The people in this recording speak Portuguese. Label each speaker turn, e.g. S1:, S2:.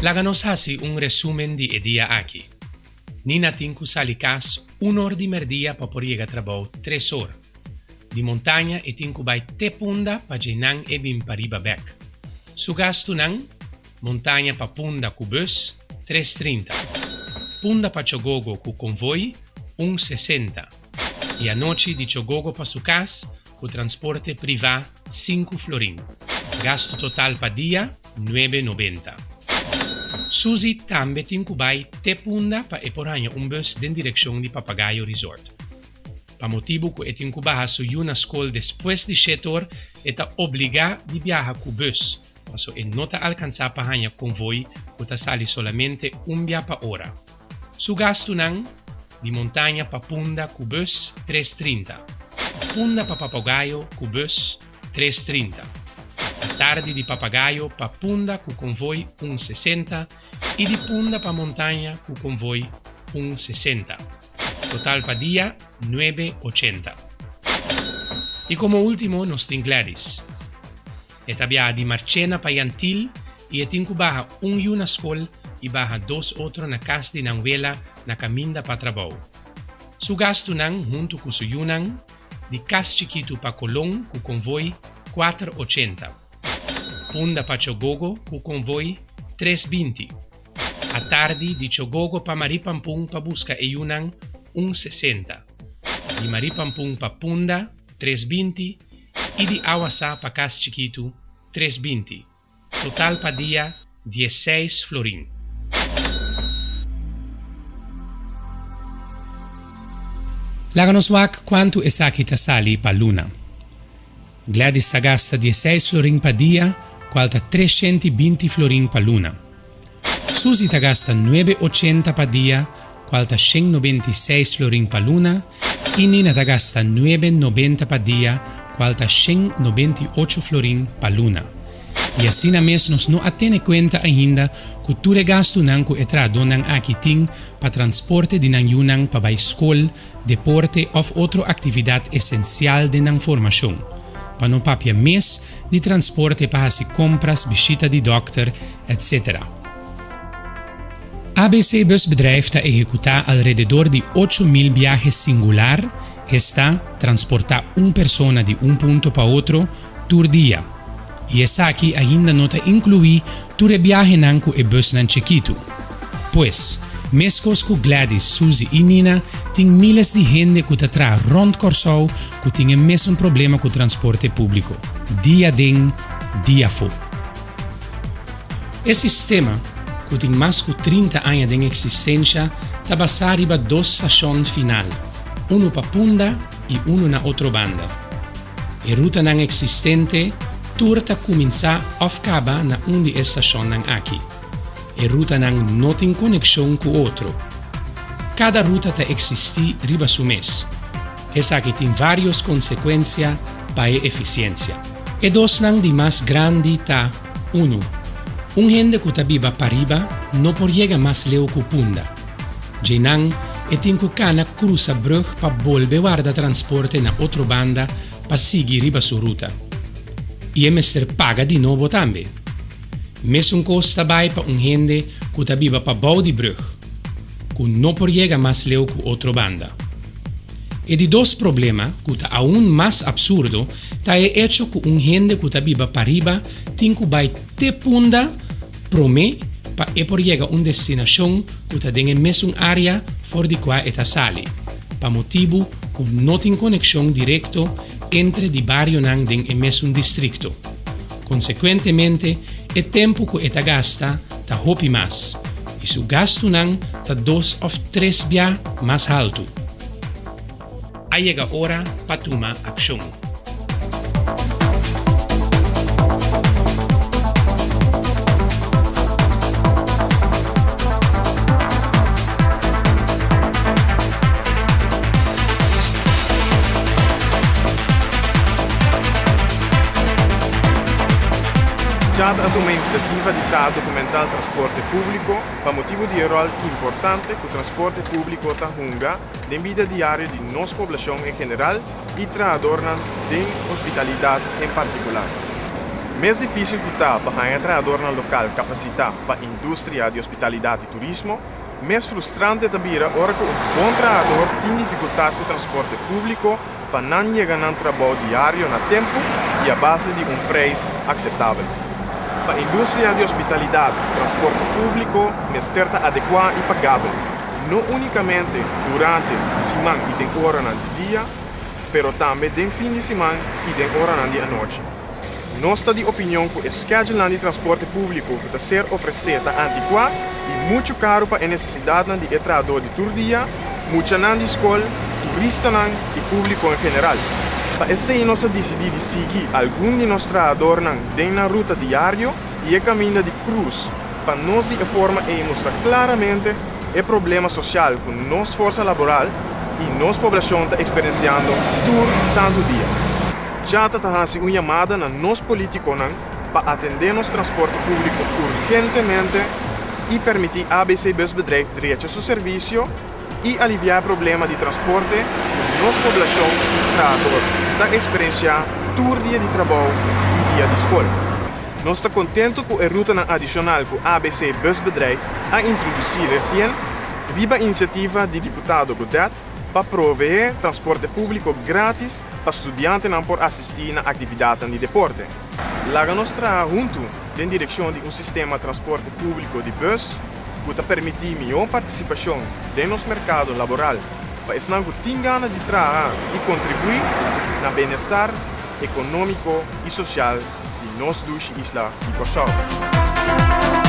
S1: Laganos hasi un resumen di edia aqui. Nina tinku salikas 1 di merdia pa poriega trabau 3 ore. Di montagna e tinku bai te punda pa jenang e bim pariba bek. Sugastu nang montagna pa punda cu bus 3,30. Punda pa chogogo cu convoi 1,60. E a noite di chogogo pa sucas cu transporte privat 5 florin. Gasto total pa dia 9,90. Susi tambe tinkubai te punda pa eporanha un bus den direção di Papagaio Resort. Pa motivo que et incubaha su una school después di setor eta obliga di viaja cu bus, paso e nota alcanza pa hanya convoi kuta sali solamente un via pa ora. Su gasto nang di montagna pa punda cu bus 3,30. Punda pa Papagaio cu bus 3,30. Tardi di Papagaio pa punda cu convoi 1,60 e di punda pa montagna cu convoi 1,60. Total pa dia 9,80. E como último nos tem Gladys. Et abia di Marchena pa Yantil e et incubaha un yuna skol e baha 2 outro na casa di Nanguela na caminda pa trabau. Su gasto nang junto cu su yunang di cas chiquito pa Colón cu convoi 4,80. Punda pa Chogogo cu convoi 3,20. A tardi di Chogogo pa Maripampung pa busca e Yunnan 1,60. Di Maripampung pa Punda 3,20 e di Awasa pa Cas Chiquito 3,20. Total pa dia 16 florin.
S2: Laganos wak quanto esaki tasali pa luna. Gladys gasta 16 florin pa dia, qualta 320 florin pa luna. Susi gasta 9,80 pa dia, qualta 196 florin pa luna, e Nina gasta 9,90 pa dia, qualta 198 florin pa luna. E assim na mes nos não atene conta ainda que ture gasto nanku etra donang akiting pa transporte de nang yunang pa by school, deporte of outro atividade essencial de nang formação. Pa non papia mes di transporte pa hasi compras, visita di dokter, etc. ABC busbedrijf ta ejecuta alrededor di 8.000 viajes singular, esta transporta un persona di un punto pa otro tur dia. E essa aqui ainda nota inclui ture viaje nanku e bus nan chiquito. Pues, mescos cu Gladys, Suzy e Nina tem miles de gente que tra rond Corsou que tem mesmo problema com o transporte público. Dia den, dia fo. Esse sistema, que tem mais de 30 anos de existência, está basado em 2 estações final, uno para Punda e uno na outra banda. A ruta não existente turta começa a acaba na uma de estações não aqui. A ruta não tem conexão com outro. Cada ruta ta existe riba su mes. Essa que tem várias consequências para a eficiência. E dos nang di mais grande ta 1. Gente que ta biba pariba não por llegar mais leo ku Punda. Jenang e tem que cana cruza brug pa volve guarda transporte na outra banda pa seguir riba su ruta. E emester paga di novo tambe. Mesmo costa bai pa gente que ta biba pa bau di brug. Que não por llegar mais leu com outra banda. E de 2 problemas, que tá aún mais absurdo, tá é hecho que gente que tá viva para riba tem que vai te punda prome para e por llegar destinação que tá em mesma área for de qua eta sali, para motivo que não tem conexão direto entre de barrio nang den e mesmo distrito. Consequentemente, o tempo que eta gasta tá hopi mais. E su gasto nang ta 2 of 3 via mais alto. Aí chega a hora para tomar ação.
S3: Chad ha uma iniciativa de documentar transporte público para motivo de rol importante que o transporte público ta hunga na vida diária de nossa população em geral e tra adornan de hospitalidade em particular. Mais difícil que está para entrar na local capacitar para a indústria de hospitalidade e turismo, mais frustrante também é hora que bom trabalhador tem dificuldade com o transporte público para não chegar no trabalho diário na tempo e a base de preço aceitável. Para a indústria de hospitalidade, transporte público é certa adequado e pagável, não unicamente durante a semana e de hora de dia, mas também de fim de semana e de hora de noite. Nossa opinião que o schedule de transporte público deve ser oferecido antiquado e muito caro para a necessidade de entrada de todo dia, muito de escola, turistas e público em geral. Para isso, nós decidimos seguir algum de nossos trabalhadores na ruta diária e o caminho de cruz, para nós informarmos claramente o problema social com nossa força laboral e nossa população está experienciando todo santo dia. Já está fazendo uma chamada na nós políticos para atender nosso transporte público urgentemente e permitir a ABC Busbedrijf direito ao seu serviço e aliviar o problema de transporte que nossa população está experienciando todo dia de trabalho e dia de escola. Nós estamos contentes com a ruta adicional que a ABC Busbedrijf a introduzir recém, viva a iniciativa do deputado Godet para prover transporte público grátis para estudantes por assistir na atividade de deporte. Lá nós junto na direção de sistema de transporte público de bus que permitir melhor participação no nosso mercado laboral para que tenham ganas de trabalhar e contribuir no bem-estar econômico e social de nossa isla de Kosovo.